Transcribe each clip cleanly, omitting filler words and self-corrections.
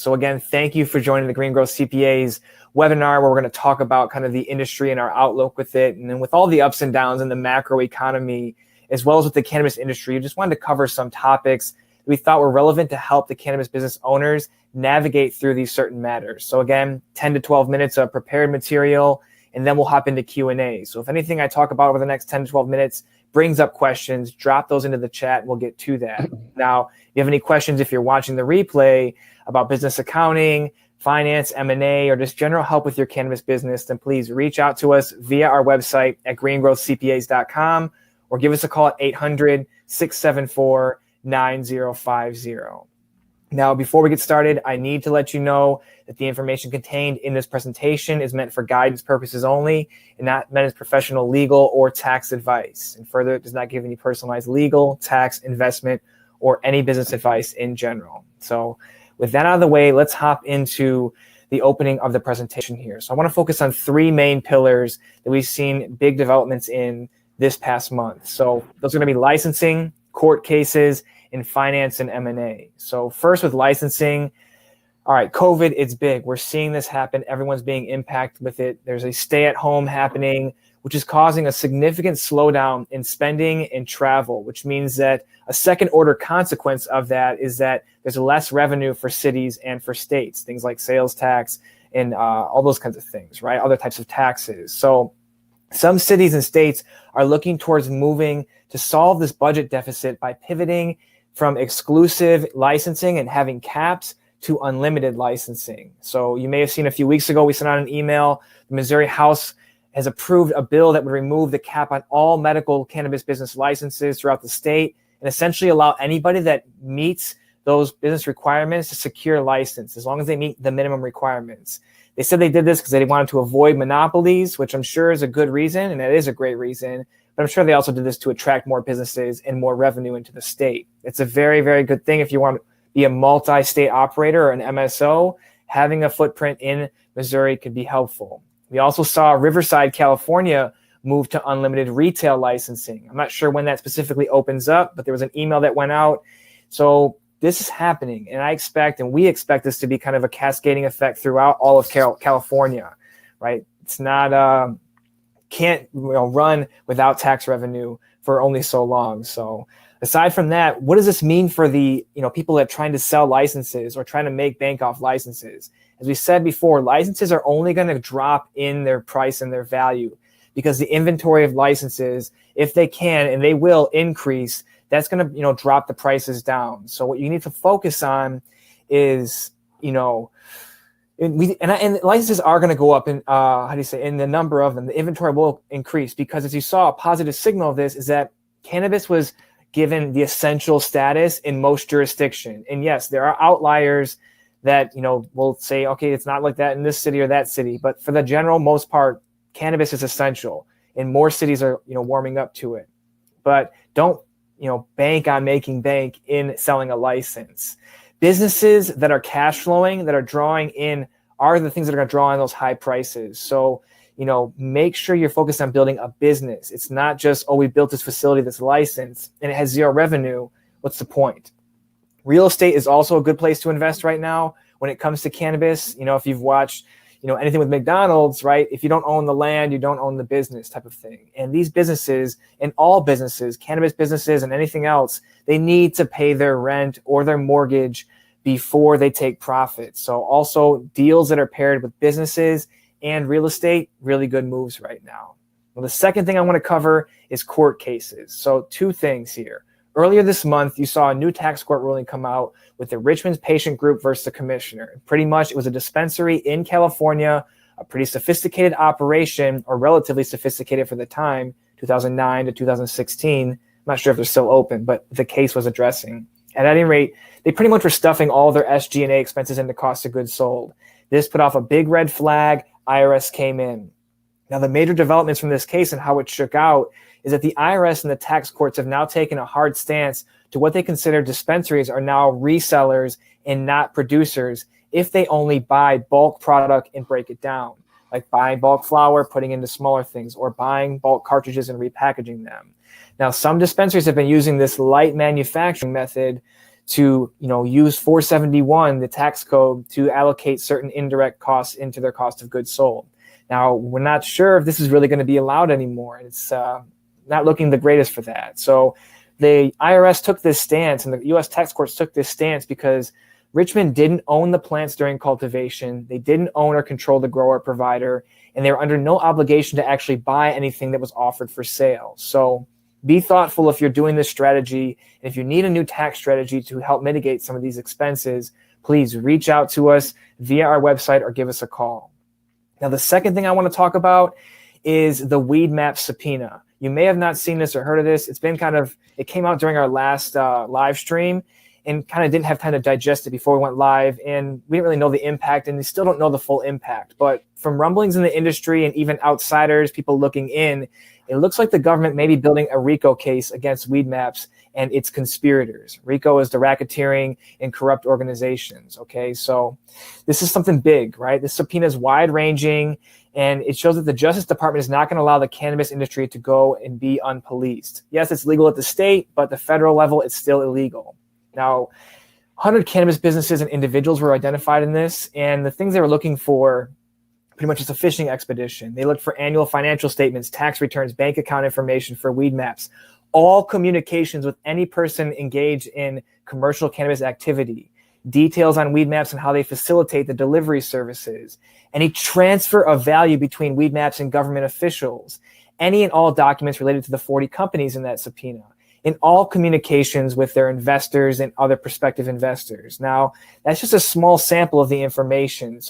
So again, thank you for joining the Green Growth CPA's webinar, where we're going to talk about kind of the industry and our outlook with it. And then with all the ups and downs in the macro economy, as well as with the cannabis industry, we just wanted to cover some topics that we thought were relevant to help the cannabis business owners navigate through these certain matters. So again, 10 to 12 minutes of prepared material, and then we'll hop into Q&A. So if anything I talk about over the next 10 to 12 minutes brings up questions, drop those into the chat and we'll get to that. Now, if you have any questions, if you're watching the replay about business accounting, finance, M&A, or just general help with your cannabis business, then please reach out to us via our website at greengrowthcpas.com or give us a call at 800-674-9050. Now, before we get started, I need to let you know that the information contained in this presentation is meant for guidance purposes only and not meant as professional legal or tax advice. And further, it does not give any personalized legal, tax, investment, or any business advice in general. So with that out of the way, let's hop into the opening of the presentation here. So I want to focus on three main pillars that we've seen big developments in this past month. So those are going to be licensing, court cases, and finance and M&A. So first with licensing, all right, COVID, it's big. We're seeing this happen. Everyone's being impacted with it. There's a stay-at-home happening, which is causing a significant slowdown in spending and travel, which means that a second-order consequence of that is that there's less revenue for cities and for states, things like sales tax and all those kinds of things, right? Other types of taxes. So some cities and states are looking towards moving to solve this budget deficit by pivoting from exclusive licensing and having caps to unlimited licensing. So you may have seen a few weeks ago, we sent out an email. The Missouri House has approved a bill that would remove the cap on all medical cannabis business licenses throughout the state and essentially allow anybody that meets those business requirements to secure a license as long as they meet the minimum requirements. They said they did this because they wanted to avoid monopolies, which I'm sure is a good reason, and it is a great reason. But I'm sure they also did this to attract more businesses and more revenue into the state. It's a very, very good thing if you want to be a multi-state operator or an MSO. Having a footprint in Missouri could be helpful. We also saw Riverside, California move to unlimited retail licensing. I'm not sure when that specifically opens up, but there was an email that went out. So this is happening, and I expect, and we expect this to be kind of a cascading effect throughout all of California, right? It's not... can't run without tax revenue for only so long. So aside from that, what does this mean for the people that are trying to sell licenses or trying to make bank off licenses? As we said before, licenses are only going to drop in their price and their value because the inventory of licenses, if they can and they will increase, that's going to drop the prices down. So what you need to focus on is and licenses are going to go up in in the number of them. The inventory will increase because, as you saw, a positive signal of this is that cannabis was given the essential status in most jurisdictions. And yes, there are outliers that will say, okay, it's not like that in this city or that city. But for the general most part, cannabis is essential, and more cities are warming up to it. But don't bank on making bank in selling a license. Businesses that are cash flowing, that are drawing in, are the things that are going to draw in those high prices. So, make sure you're focused on building a business. It's not just, we built this facility that's licensed and it has zero revenue. What's the point? Real estate is also a good place to invest right now when it comes to cannabis. If you've watched, anything with McDonald's, right? If you don't own the land, you don't own the business type of thing. And these businesses, and all businesses, cannabis businesses and anything else, they need to pay their rent or their mortgage before they take profit. So also deals that are paired with businesses and real estate, really good moves right now. Well, the second thing I want to cover is court cases. So two things here. Earlier this month, you saw a new tax court ruling come out with the Richmond patient group versus the commissioner. Pretty much it was a dispensary in California, a pretty sophisticated operation, or relatively sophisticated for the time, 2009 to 2016. I'm not sure if they're still open, but the case was addressing. At any rate, they pretty much were stuffing all their SG&A expenses into cost of goods sold. This put off a big red flag. IRS came in. Now, the major developments from this case and how it shook out is that the IRS and the tax courts have now taken a hard stance to what they consider dispensaries are now resellers and not producers if they only buy bulk product and break it down, like buying bulk flour, putting into smaller things, or buying bulk cartridges and repackaging them. Now, some dispensaries have been using this light manufacturing method to, use 471, the tax code, to allocate certain indirect costs into their cost of goods sold. Now, we're not sure if this is really going to be allowed anymore. It's not looking the greatest for that. So the IRS took this stance, and the U.S. tax courts took this stance because Richmond didn't own the plants during cultivation. They didn't own or control the grower provider, and they were under no obligation to actually buy anything that was offered for sale. So be thoughtful if you're doing this strategy. And if you need a new tax strategy to help mitigate some of these expenses, please reach out to us via our website or give us a call. Now, the second thing I want to talk about is the Weedmaps subpoena. You may have not seen this or heard of this. It came out during our last live stream, and kind of didn't have time to digest it before we went live. And we didn't really know the impact, and we still don't know the full impact. But from rumblings in the industry and even outsiders, people looking in, it looks like the government may be building a RICO case against Weedmaps and its conspirators. RICO is the racketeering and corrupt organizations. Okay, so this is something big, right? This subpoena is wide ranging, and it shows that the Justice Department is not going to allow the cannabis industry to go and be unpoliced. Yes, it's legal at the state, but the federal level, it's still illegal. Now, 100 cannabis businesses and individuals were identified in this, and the things they were looking for, pretty much it's a fishing expedition. They looked for annual financial statements, tax returns, bank account information for Weedmaps, all communications with any person engaged in commercial cannabis activity, details on Weedmaps and how they facilitate the delivery services, any transfer of value between Weedmaps and government officials, any and all documents related to the 40 companies in that subpoena, in all communications with their investors and other prospective investors. Now, that's just a small sample of the information.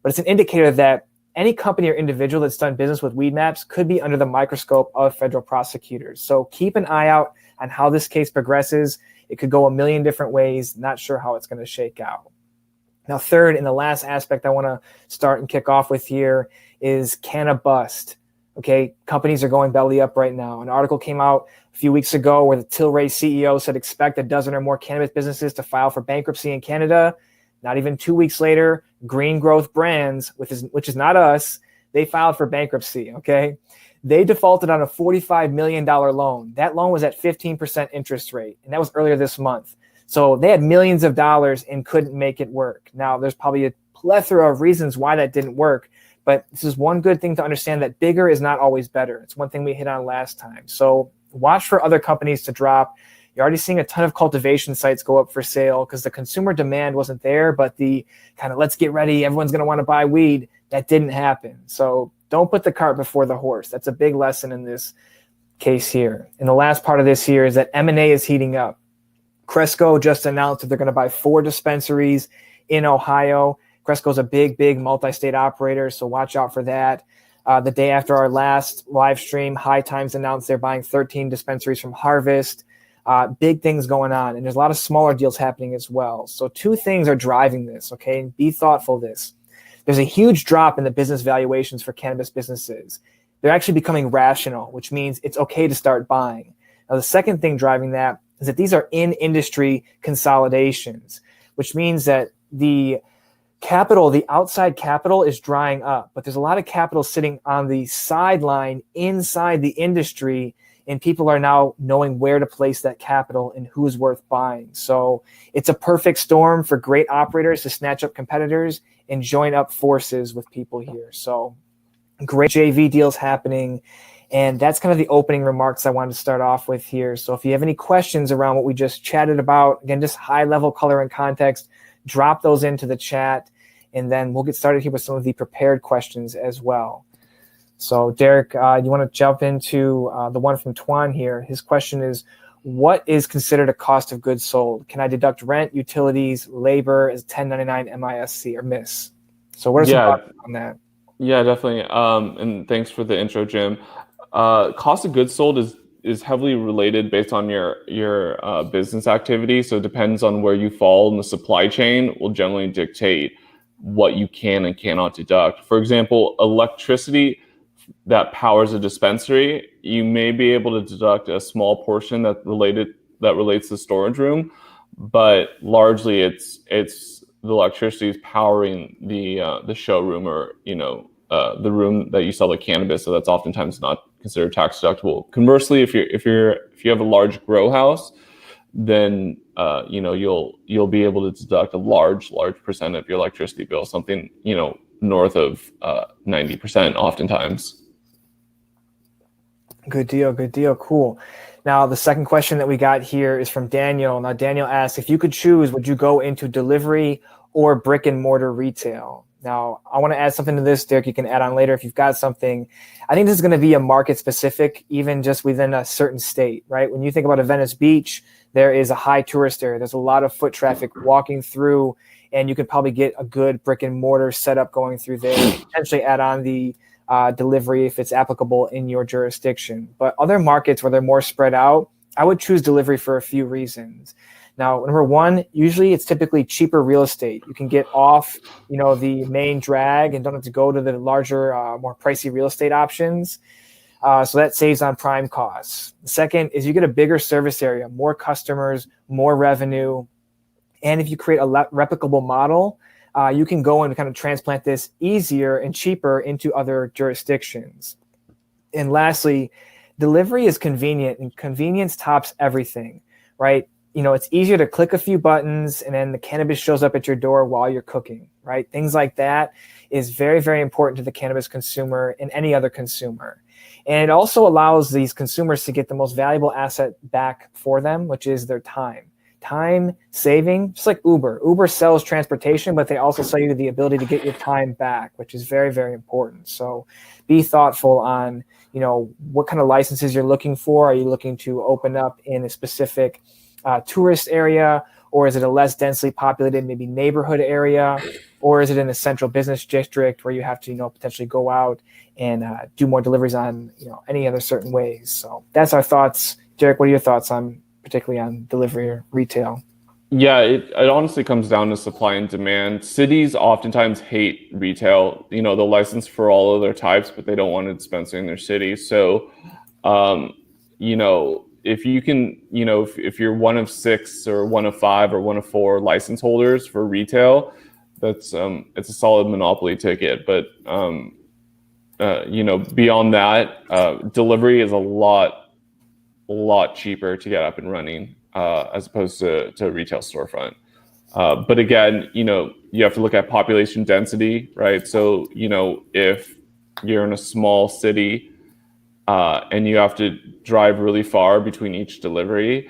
But it's an indicator that any company or individual that's done business with Weedmaps could be under the microscope of federal prosecutors. So keep an eye out on how this case progresses. It could go a million different ways. Not sure how it's going to shake out. Now, third, and the last aspect I want to start and kick off with here is Cannabis. Okay, companies are going belly up right now. An article came out a few weeks ago where the Tilray CEO said expect a dozen or more cannabis businesses to file for bankruptcy in Canada. Not even 2 weeks later, Green Growth Brands, which is not us, they filed for bankruptcy, okay? They defaulted on a $45 million loan. That loan was at 15% interest rate, and that was earlier this month. So they had millions of dollars and couldn't make it work. Now, there's probably a plethora of reasons why that didn't work, but this is one good thing to understand, that bigger is not always better. It's one thing we hit on last time. So watch for other companies to drop. You're already seeing a ton of cultivation sites go up for sale because the consumer demand wasn't there, but the kind of let's get ready, everyone's going to want to buy weed, that didn't happen. So don't put the cart before the horse. That's a big lesson in this case here. And the last part of this here is that M&A is heating up. Cresco just announced that they're going to buy 4 dispensaries in Ohio. Cresco's a big multi-state operator, so watch out for that. The day after our last live stream, High Times announced they're buying 13 dispensaries from Harvest. Big things going on, and there's a lot of smaller deals happening as well. So 2 things are driving this, okay? Be thoughtful of this. There's a huge drop in the business valuations for cannabis businesses. They're actually becoming rational, which means it's okay to start buying. Now, the second thing driving that is that these are in-industry consolidations, which means that the outside capital is drying up, but there's a lot of capital sitting on the sideline inside the industry, and people are now knowing where to place that capital and who's worth buying. So it's a perfect storm for great operators to snatch up competitors and join up forces with people here. So great JV deals happening. And that's kind of the opening remarks I wanted to start off with here. So if you have any questions around what we just chatted about, again, just high level color and context, drop those into the chat, and then we'll get started here with some of the prepared questions as well. So Derek, you want to jump into the one from Twan here? His question is, what is considered a cost of goods sold? Can I deduct rent, utilities, labor as 1099 MISC or MIS? So what are some thoughts on that? Yeah, definitely. And thanks for the intro, Jim. Cost of goods sold is heavily related based on your business activity. So it depends on where you fall in the supply chain will generally dictate what you can and cannot deduct. For example, electricity that powers a dispensary, you may be able to deduct a small portion that relates to the storage room, but largely it's the electricity is powering the showroom or the room that you sell the cannabis. So that's oftentimes not considered tax deductible. Conversely, if you have a large grow house, then you'll be able to deduct a large percent of your electricity bill, something north of 90% oftentimes. Good deal. Cool. Now, the second question that we got here is from Daniel. Now, Daniel asks, if you could choose, would you go into delivery or brick and mortar retail? Now, I want to add something to this, Derek. You can add on later if you've got something. I think this is going to be a market specific, even just within a certain state, right? When you think about a Venice Beach, there is a high tourist area. There's a lot of foot traffic walking through, and you could probably get a good brick and mortar setup going through there, potentially add on the delivery if it's applicable in your jurisdiction. But other markets where they're more spread out, I would choose delivery for a few reasons. Now, number one, usually it's typically cheaper real estate. You can get off, the main drag and don't have to go to the larger, more pricey real estate options. So that saves on prime costs. The second is you get a bigger service area, more customers, more revenue. And if you create a replicable model, you can go and kind of transplant this easier and cheaper into other jurisdictions. And lastly, delivery is convenient, and convenience tops everything, right? It's easier to click a few buttons and then the cannabis shows up at your door while you're cooking, right? Things like that is very, very important to the cannabis consumer and any other consumer. And it also allows these consumers to get the most valuable asset back for them, which is their time. Time saving, just like Uber. Uber sells transportation, but they also sell you the ability to get your time back, which is very, very important. So be thoughtful on, what kind of licenses you're looking for. Are you looking to open up in a specific tourist area, or is it a less densely populated, maybe neighborhood area, or is it in a central business district where you have to, potentially go out and do more deliveries on, any other certain ways. So that's our thoughts. Derek, what are your thoughts on particularly on delivery or retail? Yeah, it honestly comes down to supply and demand. Cities oftentimes hate retail. They'll license for all other types, but they don't want a dispensary in their city. So, if you can, if you're one of 6 or one of 5 or one of 4 license holders for retail, that's it's a solid monopoly ticket. But beyond that, delivery is a lot cheaper to get up and running as opposed to a retail storefront. But again, you have to look at population density, right? So, if you're in a small city and you have to drive really far between each delivery,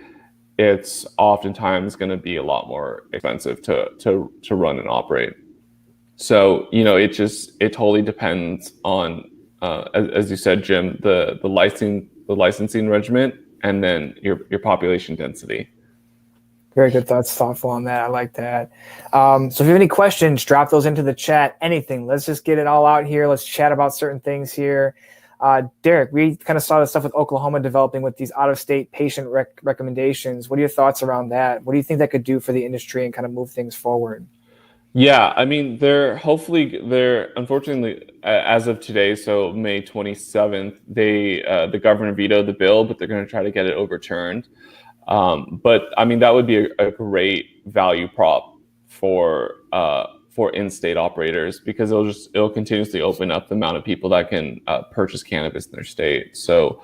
it's oftentimes going to be a lot more expensive to run and operate. So, it totally depends on, as you said, Jim, the licensing regimen, and then your population density. Very good thoughts, thoughtful on that. I like that. So if you have any questions, drop those into the chat. Anything. Let's just get it all out here. Let's chat about certain things here. Derek, we kind of saw this stuff with Oklahoma developing with these out-of-state patient recommendations. What are your thoughts around that? What do you think that could do for the industry and kind of move things forward? Yeah, I mean, unfortunately, as of today, so May 27th, the governor vetoed the bill, but they're going to try to get it overturned. But I mean, that would be a great value prop for in-state operators, because it'll continuously open up the amount of people that can purchase cannabis in their state. So,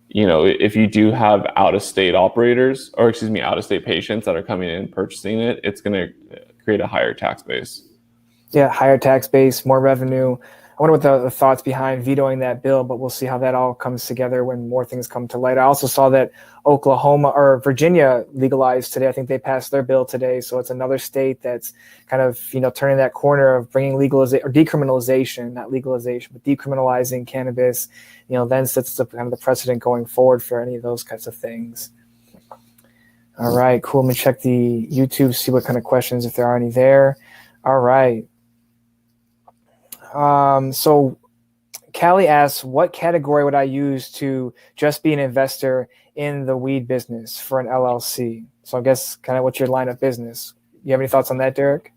if you do have out-of-state operators, or out-of-state patients that are coming in and purchasing it, it's going to create a higher tax base. Yeah, higher tax base, more revenue. I wonder what the thoughts behind vetoing that bill, but we'll see how that all comes together when more things come to light. I also saw that Oklahoma or Virginia legalized today. I think they passed their bill today. So it's another state that's kind of, turning that corner of bringing legalization or decriminalization, not legalization, but decriminalizing cannabis, then sets the kind of the precedent going forward for any of those kinds of things. All right, cool. Let me check the YouTube, see what kind of questions, if there are any there. All right. So Callie asks, what category would I use to just be an investor in the weed business for an LLC? So I guess kind of what's your line of business? You have any thoughts on that, Derek?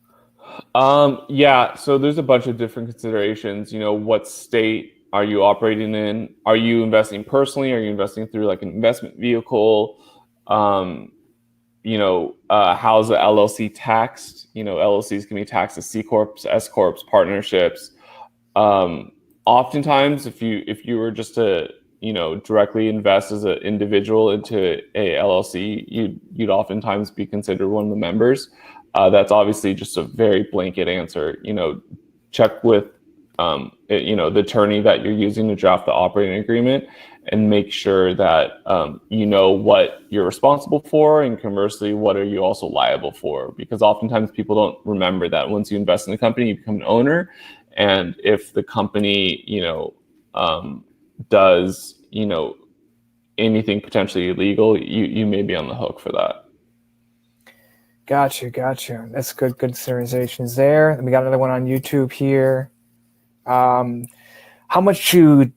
Yeah, so there's a bunch of different considerations. What state are you operating in? Are you investing personally? Are you investing through like an investment vehicle? How's the LLC taxed? LLCs can be taxed as C corps, S corps, partnerships. Oftentimes, if you were just to directly invest as an individual into a LLC, you'd oftentimes be considered one of the members. That's obviously just a very blanket answer. Check with the attorney that you're using to draft the operating agreement, and make sure that you know what you're responsible for, and conversely, what are you also liable for? Because oftentimes people don't remember that once you invest in the company, you become an owner, and if the company does anything potentially illegal, you may be on the hook for that. Gotcha. That's good considerations there. And we got another one on YouTube here. How much to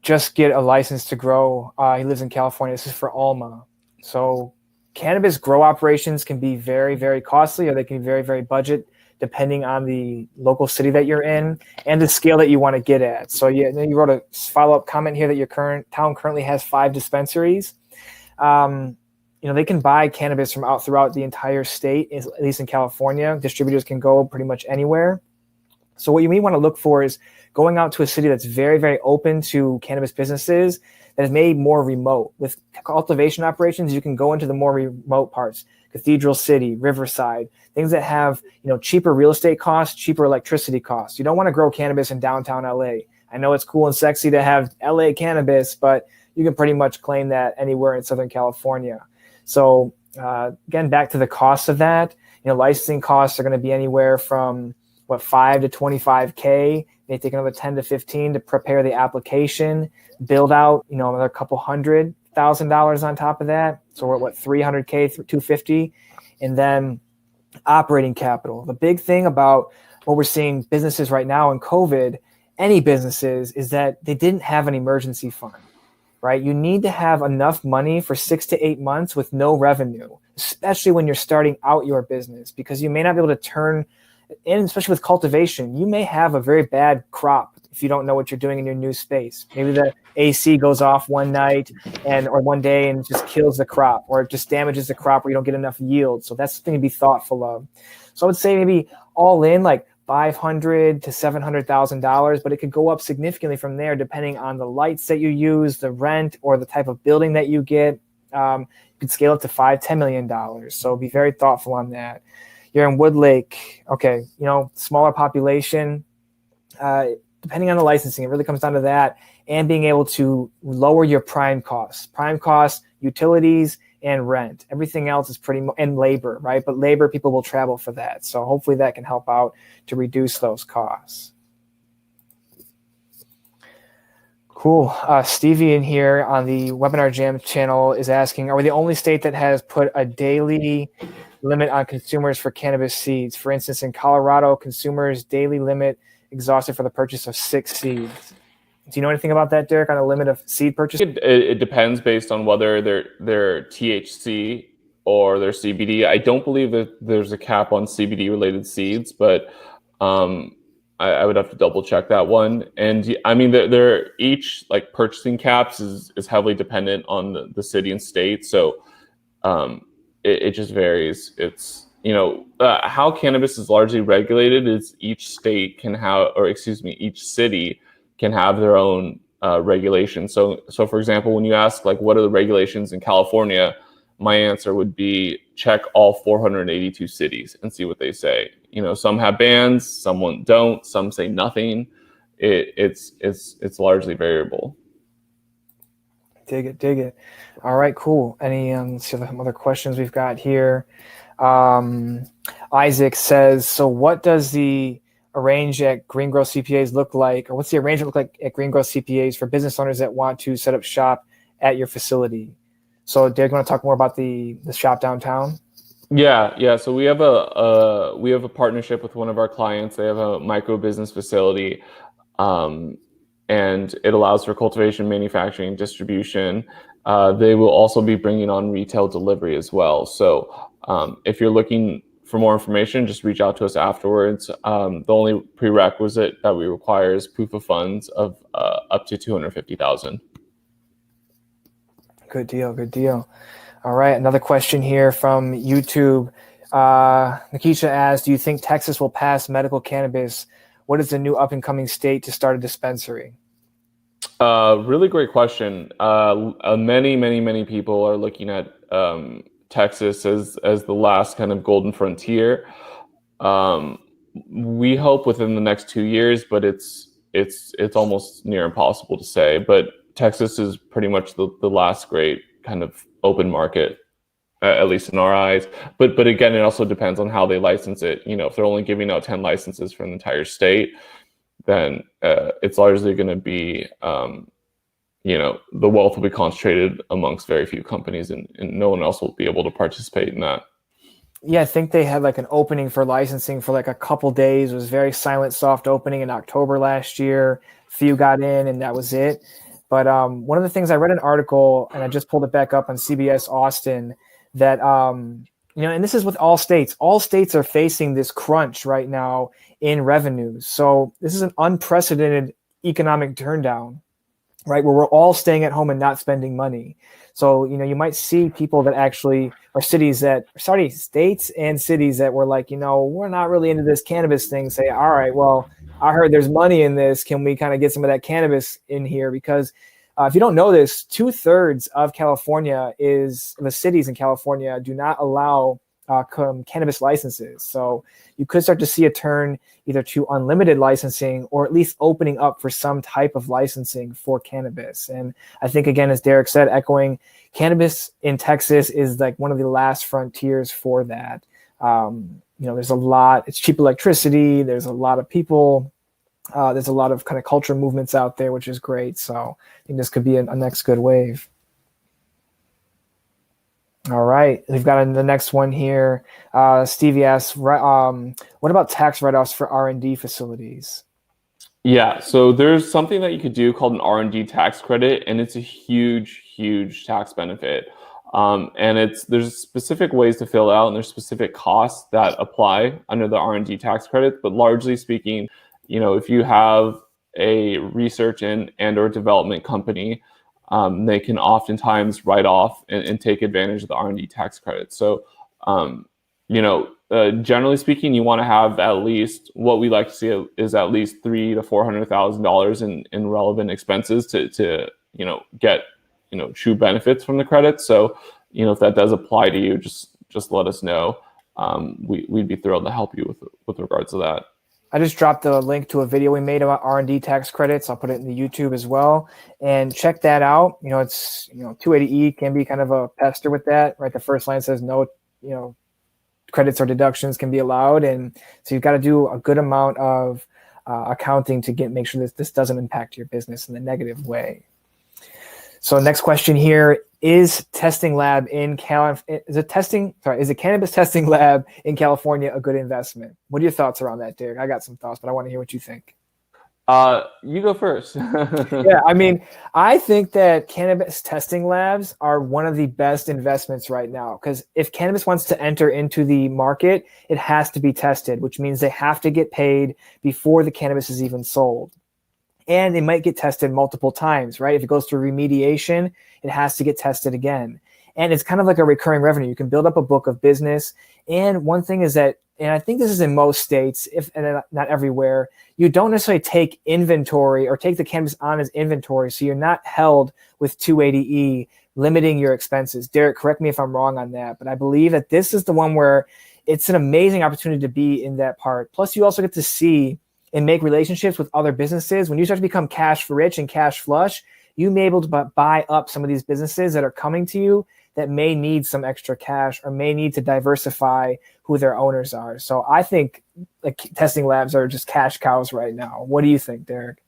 just get a license to grow? He lives in California. This is for Alma. So cannabis grow operations can be very, very costly, or they can be very, very budget, depending on the local city that you're in and the scale that you want to get at. So you wrote a follow-up comment here that your town currently has 5 dispensaries. They can buy cannabis from throughout the entire state, at least in California. Distributors can go pretty much anywhere. So what you may want to look for is going out to a city that's very, very open to cannabis businesses, that is made more remote. With cultivation operations, you can go into the more remote parts, Cathedral City, Riverside, things that have cheaper real estate costs, cheaper electricity costs. You don't want to grow cannabis in downtown LA. I know it's cool and sexy to have LA cannabis, but you can pretty much claim that anywhere in Southern California. So again, back to the cost of that, licensing costs are going to be anywhere from $5 to $25K. They take another 10 to 15 to prepare the application, build out, another couple $100,000 on top of that. So we're at $300K, $250, and then operating capital. The big thing about what we're seeing businesses right now in COVID, any businesses, is that they didn't have an emergency fund. Right? You need to have enough money for 6 to 8 months with no revenue, especially when you're starting out your business, because you may not be able to turn in, especially with cultivation. You may have a very bad crop if you don't know what you're doing in your new space. Maybe the AC goes off one night or one day and just kills the crop, or it just damages the crop, or you don't get enough yield. So that's something to be thoughtful of. So I would say maybe all in like $500,000 to $700,000, but it could go up significantly from there depending on the lights that you use, the rent, or the type of building that you get. You could scale up to $5-10 million. So be very thoughtful on that. You're in Woodlake, okay, smaller population. Depending on the licensing, it really comes down to that, and being able to lower your prime costs. Prime costs, utilities, and rent. Everything else is and labor, right? But labor, people will travel for that. So hopefully that can help out to reduce those costs. Cool. Stevie in here on the Webinar Jam channel is asking, are we the only state that has put a daily limit on consumers for cannabis seeds? For instance, in Colorado, consumers' daily limit exhausted for the purchase of 6 seeds. Do you know anything about that, Derek, on a limit of seed purchase? It depends based on whether they're THC or they're CBD. I don't believe that there's a cap on CBD-related seeds, but I would have to double check that one. And I mean, they're each like purchasing caps is heavily dependent on the city and state. So it just varies. It's, how cannabis is largely regulated is each state can have, each city can have their own regulations. So for example, when you ask like, what are the regulations in California? My answer would be check all 482 cities and see what they say. Some have bans, some don't, some say nothing. It's largely variable. Dig it. All right, cool. Any let's see some other questions we've got here. Isaac says, so what does the arrange at Green Growth CPAs look like, or what's the arrangement look like at Green Growth CPAs for business owners that want to set up shop at your facility? So Derek, you want to talk more about the shop downtown? Yeah. So we have a partnership with one of our clients. They have a micro business facility, and it allows for cultivation, manufacturing, distribution. They will also be bringing on retail delivery as well. So if you're looking for more information, just reach out to us afterwards. The only prerequisite that we require is proof of funds of up to $250,000. Good deal. All right, another question here from YouTube. Nikisha asks, do you think Texas will pass medical cannabis? What is the new up-and-coming state to start a dispensary? Really great question. Many people are looking at Texas as the last kind of golden frontier. Um, we hope within the next 2 years, but it's almost near impossible to say. But Texas is pretty much the last great kind of open market, at least in our eyes. But again, it also depends on how they license it. If they're only giving out 10 licenses for an entire state, then it's largely going to be the wealth will be concentrated amongst very few companies, and no one else will be able to participate in that. Yeah, I think they had like an opening for licensing for like a couple days. It was very silent, soft opening in October last year. Few got in, and that was it. But one of the things, I read an article, and I just pulled it back up on CBS Austin, that and this is with all states. All states are facing this crunch right now in revenues. So this is an unprecedented economic turndown, right, where we're all staying at home and not spending money. So, you might see people that actually are states and cities that were like, we're not really into this cannabis thing, say, all right, well, I heard there's money in this. Can we kind of get some of that cannabis in here? Because if you don't know this, 2/3 of the cities in California do not allow cannabis licenses. So you could start to see a turn either to unlimited licensing or at least opening up for some type of licensing for cannabis. And I think, again, as Derek said, echoing, cannabis in Texas is like one of the last frontiers for that. There's a lot, it's cheap electricity. There's a lot of people. There's a lot of kind of culture movements out there, which is great. So I think this could be a next good wave. All right, we've got the next one here. Stevie asks, what about tax write-offs for R&D facilities? Yeah, so there's something that you could do called an R&D tax credit, and it's a huge tax benefit. And there's specific ways to fill out, and there's specific costs that apply under the R&D tax credit. But largely speaking, if you have a research and or development company, they can oftentimes write off and take advantage of the R&D tax credit. So, generally speaking, you want to have at least, what we like to see is at least $300,000 to $400,000 in relevant expenses to get true benefits from the credit. So, if that does apply to you, just let us know. We'd be thrilled to help you with regards to that. I just dropped a link to a video we made about R&D tax credits. I'll put it in the YouTube as well, and check that out. It's 280E can be kind of a pester with that, right? The first line says no, credits or deductions can be allowed, and so you've got to do a good amount of accounting to make sure that this doesn't impact your business in a negative way. So next question here: is a cannabis testing lab in California a good investment? What are your thoughts around that, Derek? I got some thoughts, but I want to hear what you think. You go first. Yeah, I think that cannabis testing labs are one of the best investments right now, because if cannabis wants to enter into the market, it has to be tested, which means they have to get paid before the cannabis is even sold. And they might get tested multiple times, right? If it goes through remediation, it has to get tested again. And it's kind of like a recurring revenue. You can build up a book of business. And one thing is that, and I think this is in most states, and not everywhere, you don't necessarily take inventory or take the cannabis on as inventory. So you're not held with 280E, limiting your expenses. Derek, correct me if I'm wrong on that, but I believe that this is the one where it's an amazing opportunity to be in that part. Plus, you also get to see and make relationships with other businesses. When you start to become cash rich and cash flush, you may be able to buy up some of these businesses that are coming to you that may need some extra cash or may need to diversify who their owners are. So I think testing labs are just cash cows right now. What do you think, Derek?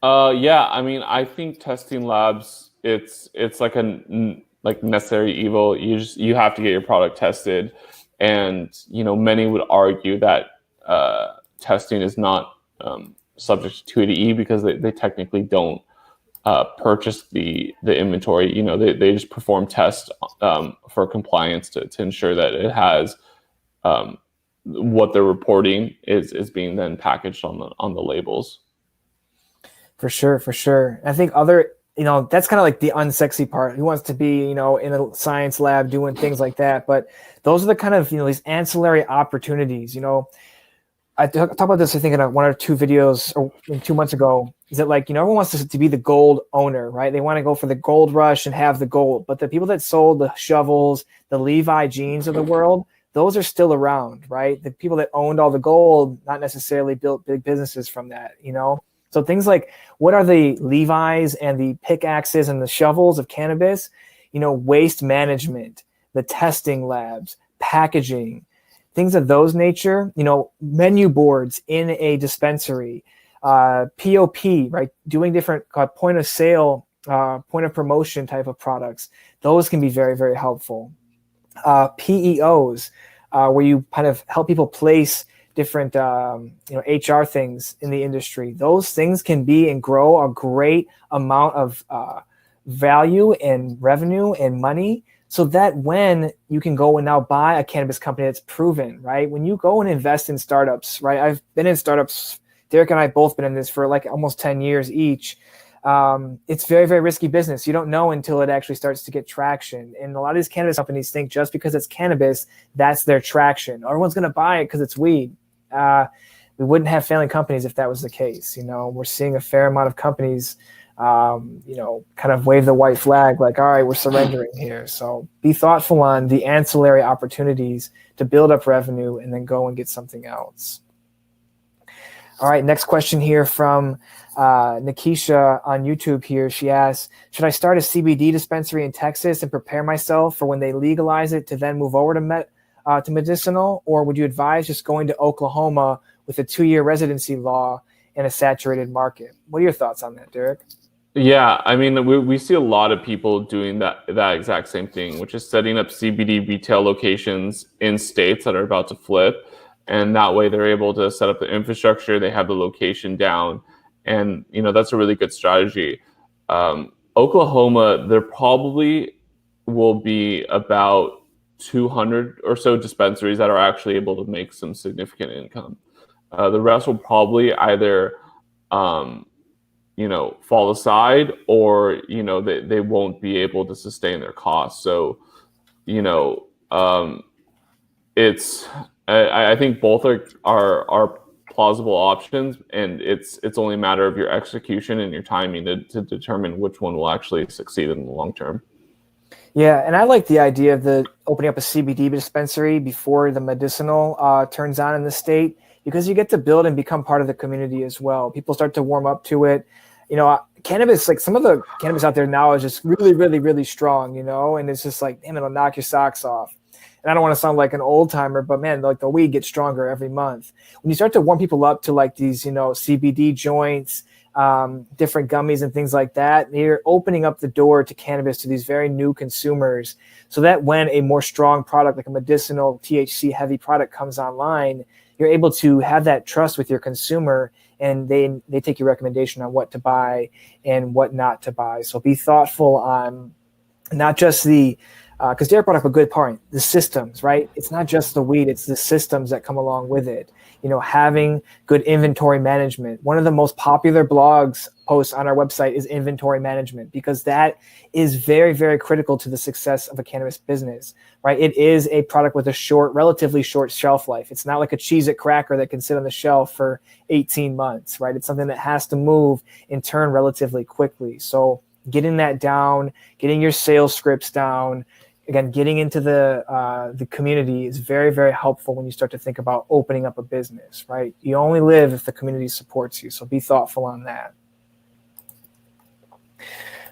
Yeah, I think testing labs, it's like necessary evil. You have to get your product tested, and many would argue that testing is not subject to 280E because they technically don't purchase the inventory. They just perform tests for compliance to ensure that it has what they're reporting is being then packaged on the labels. For sure. I think that's kind of like the unsexy part. Who wants to be, in a science lab doing things like that? But those are the kind of, these ancillary opportunities, I talked about this, I think, in one or two videos or 2 months ago, is that like, everyone wants to be the gold owner, right? They want to go for the gold rush and have the gold. But the people that sold the shovels, the Levi jeans of the world, those are still around, right? The people that owned all the gold, not necessarily built big businesses from that, So things like, what are the Levi's and the pickaxes and the shovels of cannabis? Waste management, the testing labs, packaging, things of those nature, menu boards in a dispensary, POP, right? Doing different point of sale, point of promotion type of products. Those can be very, very helpful. PEOs, where you kind of help people place different, HR things in the industry. Those things can be and grow a great amount of value and revenue and money, so that when you can go and now buy a cannabis company that's proven, right? When you go and invest in startups, right? I've been in startups. Derek and I both been in this for like almost 10 years each. It's very, very risky business. You don't know until it actually starts to get traction. And a lot of these cannabis companies think just because it's cannabis, that's their traction. Everyone's going to buy it because it's weed. We wouldn't have failing companies if that was the case. We're seeing a fair amount of companies kind of wave the white flag, like, all right, we're surrendering here. So be thoughtful on the ancillary opportunities to build up revenue and then go and get something else. All right, next question here from Nikisha on YouTube here. She asks, should I start a CBD dispensary in Texas and prepare myself for when they legalize it to then move over to medicinal? Or would you advise just going to Oklahoma with a 2-year residency law and a saturated market? What are your thoughts on that, Derek? Yeah, I mean, we see a lot of people doing that exact same thing, which is setting up CBD retail locations in states that are about to flip. And that way they're able to set up the infrastructure, they have the location down. And, that's a really good strategy. Oklahoma, there probably will be about 200 or so dispensaries that are actually able to make some significant income. The rest will probably either fall aside, or they won't be able to sustain their costs. So it's I think both are plausible options, and it's only a matter of your execution and your timing to determine which one will actually succeed in the long term. Yeah, and I like the idea of the opening up a CBD dispensary before the medicinal turns on in the state, because you get to build and become part of the community as well. People start to warm up to it. Cannabis, like some of the cannabis out there now is just really, really, really strong, and it's just like, damn, it'll knock your socks off. And I don't want to sound like an old timer, but man, like the weed gets stronger every month. When you start to warm people up to like these, CBD joints, different gummies and things like that, you're opening up the door to cannabis to these very new consumers, so that when a more strong product, like a medicinal THC heavy product, comes online, you're able to have that trust with your consumer, and they take your recommendation on what to buy and what not to buy. So be thoughtful on not just because Derek brought up a good point, the systems, right? It's not just the weed, it's the systems that come along with it. Having good inventory management. One of the most popular blogs posts on our website is inventory management, because that is very, very critical to the success of a cannabis business, right? It is a product with a relatively short shelf life. It's not like a Cheez-It cracker that can sit on the shelf for 18 months, right? It's something that has to move and turn relatively quickly. So getting that down, getting your sales scripts down, again, getting into the community is very, very helpful when you start to think about opening up a business, right? You only live if the community supports you, so be thoughtful on that.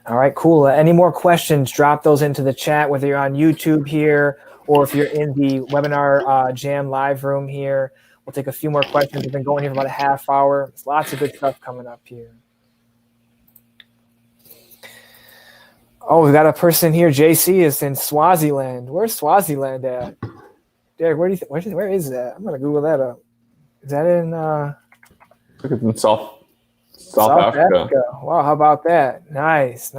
All right, cool. Any more questions, drop those into the chat, whether you're on YouTube here or if you're in the webinar Jam live room here. We'll take a few more questions. We've been going here for about a half hour. There's lots of good stuff coming up here. Oh, we've got a person here. JC is in Swaziland. Where's Swaziland at? Derek, where is that? I'm going to Google that up. Is that in It's in South Africa. Wow, how about that? Nice.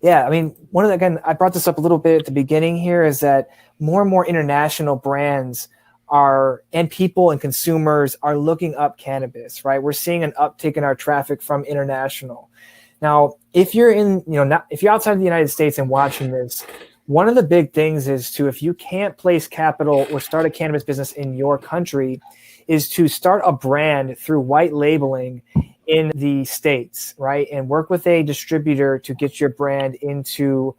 Yeah, I mean, I brought this up a little bit at the beginning here, is that more and more international brands and people and consumers are looking up cannabis, right? We're seeing an uptick in our traffic from international. Now, if you're if you're outside of the United States and watching this, one of the big things is if you can't place capital or start a cannabis business in your country, is to start a brand through white labeling in the States, right? And work with a distributor to get your brand into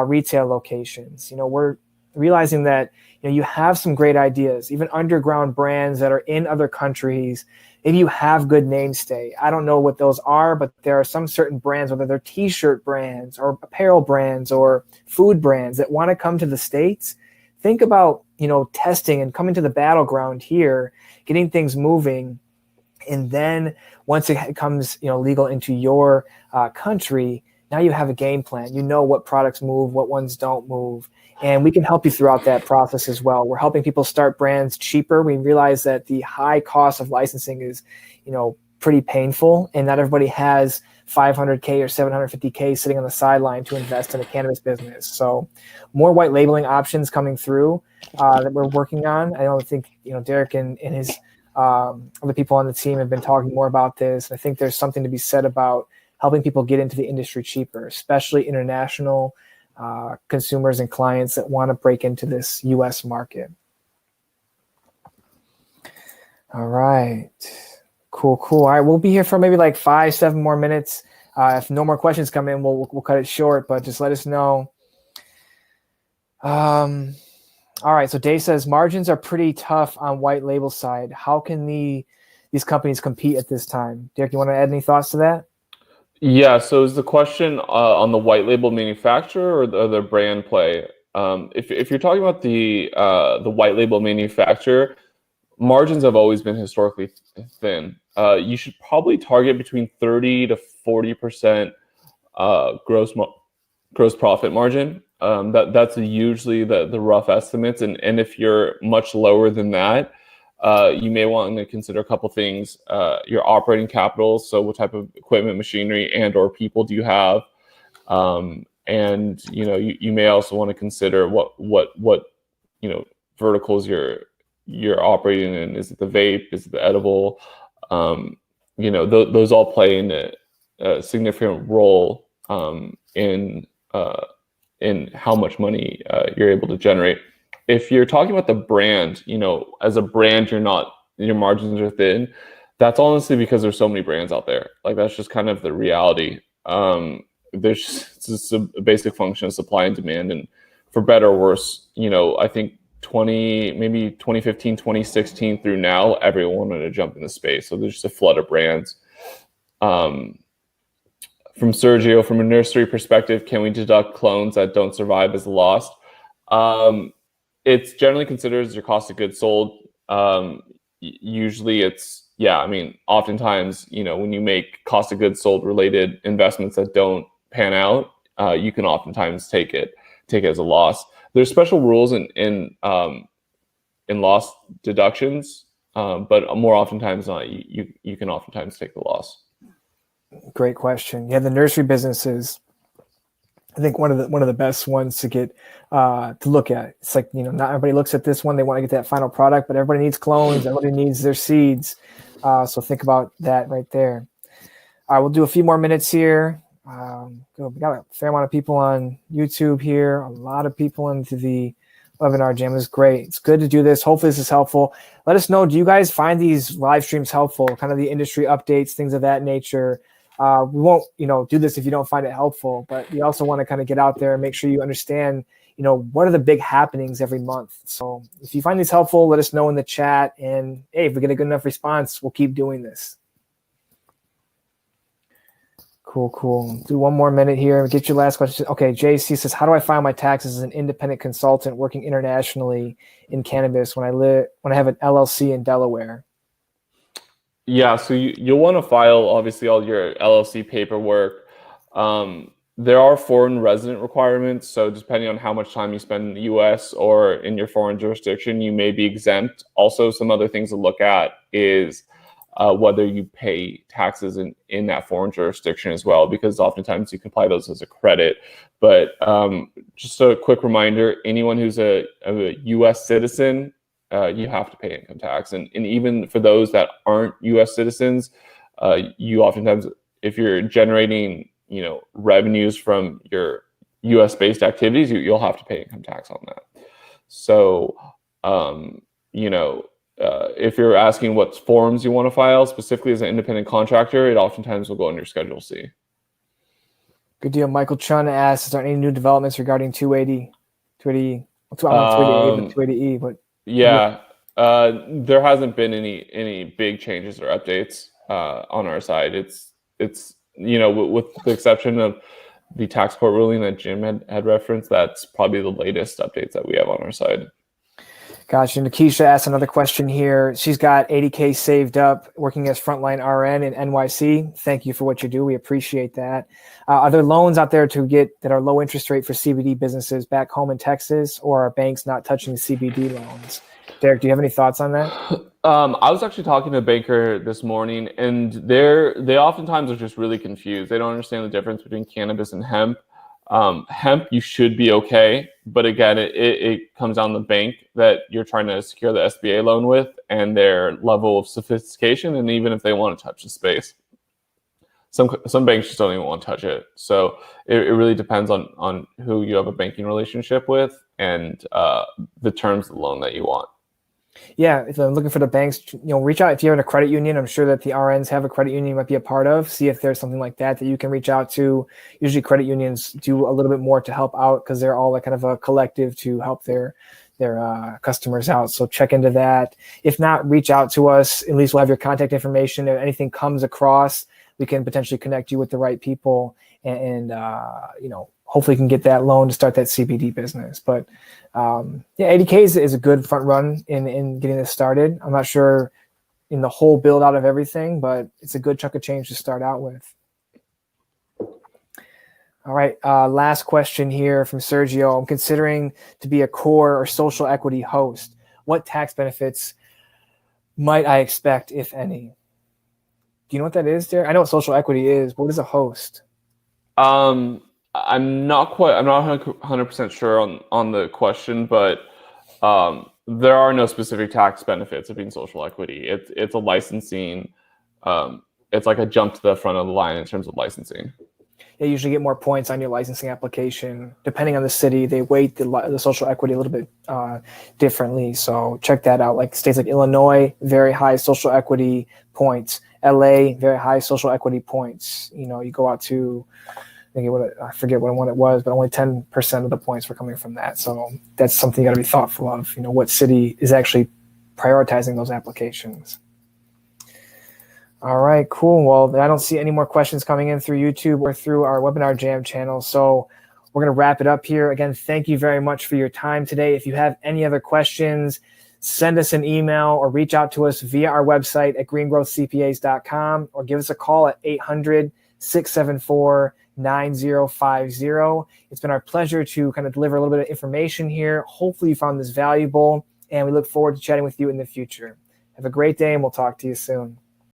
retail locations. We're realizing that you have some great ideas, even underground brands that are in other countries. Maybe you have good mainstay. I don't know what those are, but there are some certain brands, whether they're t-shirt brands or apparel brands or food brands, that want to come to the States. Think about, testing and coming to the battleground here, getting things moving. And then once it comes, legal into your country, now you have a game plan. You know what products move, what ones don't move. And we can help you throughout that process as well. We're helping people start brands cheaper. We realize that the high cost of licensing is, pretty painful, and not everybody has $500K or $750K sitting on the sideline to invest in a cannabis business. So more white labeling options coming through that we're working on. I don't think, Derek and his other people on the team have been talking more about this. I think there's something to be said about helping people get into the industry cheaper, especially international consumers and clients that want to break into this U.S. market. All right. Cool. All right, we'll be here for maybe like 5-7 more minutes. If no more questions come in, we'll cut it short, but just let us know. All right, so Dave says margins are pretty tough on white label side. How can these companies compete at this time? Derek, you want to add any thoughts to that? Yeah, so is the question on the white label manufacturer or the brand play? If you're talking about the white label manufacturer, margins have always been historically thin. You should probably target between 30 to 40% gross profit margin. That's usually the rough estimates, and if you're much lower than that, you may want to consider a couple things. Your operating capital, so what type of equipment, machinery, and or people do you have, and you may also want to consider what verticals you're operating in. Is it the vape? Is it the edible? Those all play in a significant role in how much money you're able to generate. If you're talking about the brand, as a brand, your margins are thin. That's honestly because there's so many brands out there. Like, that's just kind of the reality. It's just a basic function of supply and demand, and for better or worse, I think 2015, 2016 through now, everyone wanted to jump in the space. So there's just a flood of brands. From Sergio, from a nursery perspective, can we deduct clones that don't survive as lost? It's generally considered as your cost of goods sold. Usually oftentimes, when you make cost of goods sold related investments that don't pan out, you can oftentimes take it as a loss. There's special rules in loss deductions, but more oftentimes not. You can oftentimes take the loss. Great question. Yeah, the nursery businesses, I think one of the best ones to get to look at. It's like, not everybody looks at this one. They want to get that final product, but everybody needs clones. Everybody needs their seeds. So think about that right there. All right, we'll do a few more minutes here. We got a fair amount of people on YouTube here. A lot of people into the webinar jam. Is great. It's good to do this. Hopefully this is helpful. Let us know, do you guys find these live streams helpful? Kind of the industry updates, things of that nature. We won't, do this if you don't find it helpful, but we also want to kind of get out there and make sure you understand, what are the big happenings every month. So if you find these helpful, let us know in the chat. And hey, if we get a good enough response, we'll keep doing this. Cool. Do one more minute here. Get your last question. Okay, JC says, how do I file my taxes as an independent consultant working internationally in cannabis when I have an LLC in Delaware? Yeah, so you'll want to file, obviously, all your LLC paperwork. There are foreign resident requirements, so depending on how much time you spend in the U.S. or in your foreign jurisdiction, you may be exempt. Also, some other things to look at is whether you pay taxes in that foreign jurisdiction as well, because oftentimes you can apply those as a credit. But just a quick reminder, anyone who's a U.S. citizen, you have to pay income tax. And even for those that aren't U.S. citizens, you oftentimes, if you're generating revenues from your U.S.-based activities, you'll have to pay income tax on that. So, if you're asking what forms you want to file, specifically as an independent contractor, it oftentimes will go under Schedule C. Good deal. Michael Chun asks, is there any new developments regarding 280? 280, well, I don't know 280A, but 280E. But yeah, there hasn't been any big changes or updates on our side. It's with the exception of the tax court ruling that Jim had referenced, that's probably the latest updates that we have on our side. Gotcha. Nikisha asked another question here. She's got $80K saved up working as frontline RN in NYC. Thank you for what you do. We appreciate that. Are there loans out there to get that are low interest rate for CBD businesses back home in Texas, or are banks not touching CBD loans? Derek, do you have any thoughts on that? I was actually talking to a banker this morning, and they oftentimes are just really confused. They don't understand the difference between cannabis and hemp. Hemp, you should be okay, but again, it comes down to the bank that you're trying to secure the SBA loan with and their level of sophistication, and even if they want to touch the space. Some banks just don't even want to touch it. So it really depends on who you have a banking relationship with and the terms of the loan that you want. Yeah, if I'm looking for the banks, reach out. If you're in a credit union, I'm sure that the RNs have a credit union you might be a part of. See if there's something like that you can reach out to. Usually credit unions do a little bit more to help out because they're all like kind of a collective to help their customers out. So check into that. If not, reach out to us. At least we'll have your contact information. If anything comes across, we can potentially connect you with the right people and hopefully can get that loan to start that CBD business. But 80K is a good front run in getting this started. I'm not sure in the whole build out of everything, but it's a good chunk of change to start out with. All right, last question here from Sergio. I'm considering to be a core or social equity host. What tax benefits might I expect, if any? Do you know what that is, Derek? I know what social equity is, but what is a host? I'm not 100% sure on the question, but there are no specific tax benefits of being social equity. It's a licensing. It's like a jump to the front of the line in terms of licensing. You usually get more points on your licensing application. Depending on the city, they weight the social equity a little bit differently. So check that out. Like states like Illinois, very high social equity points. LA, very high social equity points. You go out to, I forget what one it was, but only 10% of the points were coming from that. So that's something you got to be thoughtful of. What city is actually prioritizing those applications. All right, cool. Well, I don't see any more questions coming in through YouTube or through our Webinar Jam channel. So we're going to wrap it up here. Again, thank you very much for your time today. If you have any other questions, send us an email or reach out to us via our website at greengrowthcpas.com or give us a call at 800-674-9050. It's been our pleasure to kind of deliver a little bit of information here. Hopefully you found this valuable, and we look forward to chatting with you in the future. Have a great day, and we'll talk to you soon.